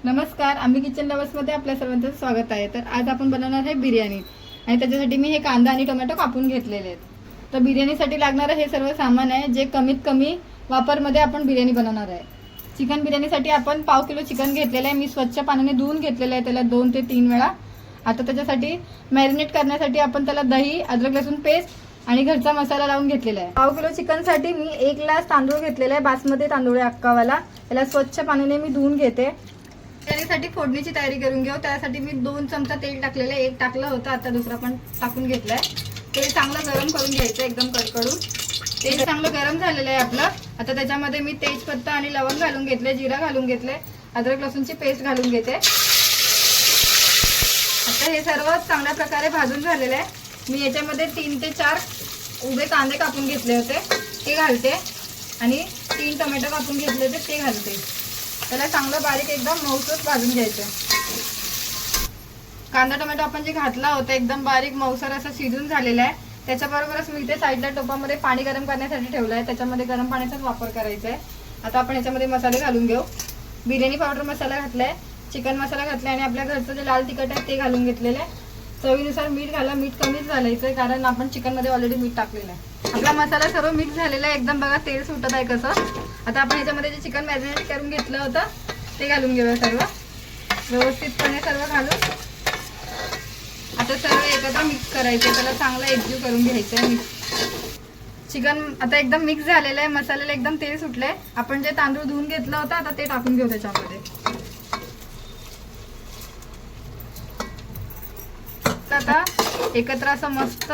नमस्कार, आम्ही किचन लवर्समध्ये आपल्या सर्वांचं स्वागत आहे। तर आज आपण बनवणार आहे बिर्याणी आणि त्याच्यासाठी मी हे कांदा आणि टोमॅटो कापून घेतलेले आहेत। तर बिर्याणीसाठी लागणारं हे सर्व सामान आहे जे कमीत कमी वापरमध्ये आपण बिर्याणी बनवणार आहे। चिकन बिर्याणीसाठी आपण 1/2 किलो चिकन घेतलेलं आहे। मी स्वच्छ पाण्याने धुवून घेतलेलं आहे त्याला 2 ते 3 वेळा। आता त्याच्यासाठी मॅरिनेट करण्यासाठी आपण त्याला दही, अद्रक लसूण पेस्ट आणि घरचा मसाला लावून घेतलेला आहे। 1/2 किलो चिकनसाठी मी 1 ग्लास तांदूळ घेतलेला आहे, बासमती तांदूळ आहे अक्कावाला। त्याला स्वच्छ पाण्याने मी धुवून घेते। बिर्याणीसाठी फोडणीची तयारी करून घेऊ। त्यासाठी मी 2 चमचा तेल टाकलेलं आहे, एक टाकलं होतं, आता दुसरा पण टाकून घेतलाय। तेल चांगलं गरम करून घ्यायचं एकदम कडकडून। तेल चांगलं गरम झालेलं आहे आपलं। आता त्याच्यामध्ये मी तेजपत्ता आणि लवंग घालून घेतले, जिरा घालून घेतले, अद्रक लसूणची पेस्ट घालून घेते। आता हे सर्व चांगल्या प्रकारे भाजून झालेलं आहे। मी याच्यामध्ये 3 ते 4 उभे कांदे कापून घेतले होते ते घालते आणि 3 टोमॅटो कापून घेतले होते ते घालते। त्याला चांगलं बारीक एकदम मऊसूत भाजून घ्यायचं। कांदा टोमॅटो आपण जे घातला होता एकदम बारीक मऊसर असं शिजून झालेला आहे। त्याच्याबरोबरच मी इथे साईडला टोपामध्ये पाणी गरम करण्यासाठी ठेवलं आहे, त्याच्यामध्ये गरम पाण्याचाच वापर करायचा आहे। आता आपण याच्यामध्ये मसाले घालून घेऊ। बिर्याणी पावडर मसाला घातलाय, चिकन मसाला घातलाय आणि आपल्या घरचं जे लाल तिखट आहे ते घालून घेतलेलं आहे। चवीनुसार मीठ घाला, मीठ कमीच घालायचं आहे कारण आपण चिकनमध्ये ऑलरेडी मीठ टाकलेलं आहे। आपला मसाला सर्व मिक्स झालेला आहे, एकदम बघा तेल सुटत आहे कसं। आता आपण ह्याच्यामध्ये जे चिकन मॅरिनेट करून घेतलं होतं ते घालून घेऊया, सर्व व्यवस्थितपणे सर्व घालून आता सर्व एकत्र मिक्स करायचं, त्याला चांगलं एकजीव करून घ्यायचं आहे। चिकन आता एकदम मिक्स झालेलं आहे, मसाल्याला एकदम तेल सुटलंय। आपण जे तांदूळ धुवून घेतलं होतं आता ते टाकून घेऊ त्याच्यामध्ये। आता एकत्र असं मस्त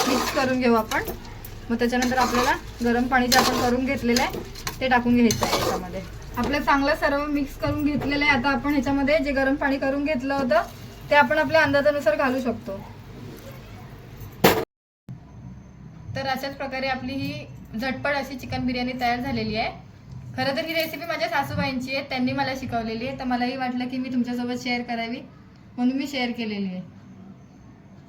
मिक्स करून घेऊ आपण। मग त्याच्यानंतर आपल्याला गरम पाणी जे आपण करून घेतलेलं आहे ते टाकून घ्यायचं आहे याच्यामध्ये। आपलं चांगलं सर्व मिक्स करून घेतलेलं आहे। आता आपण ह्याच्यामध्ये जे गरम पाणी करून घेतलं होतं ते आपण आपल्या अंदाजानुसार घालू शकतो। तर अशाच प्रकारे आपली ही झटपट अशी चिकन बिर्याणी तयार झालेली आहे। खरं तर ही रेसिपी माझ्या सासूबाईंची आहे, त्यांनी मला शिकवलेली आहे, तर मलाही वाटलं की मी तुमच्यासोबत शेअर करावी म्हणून मी शेअर केलेली आहे।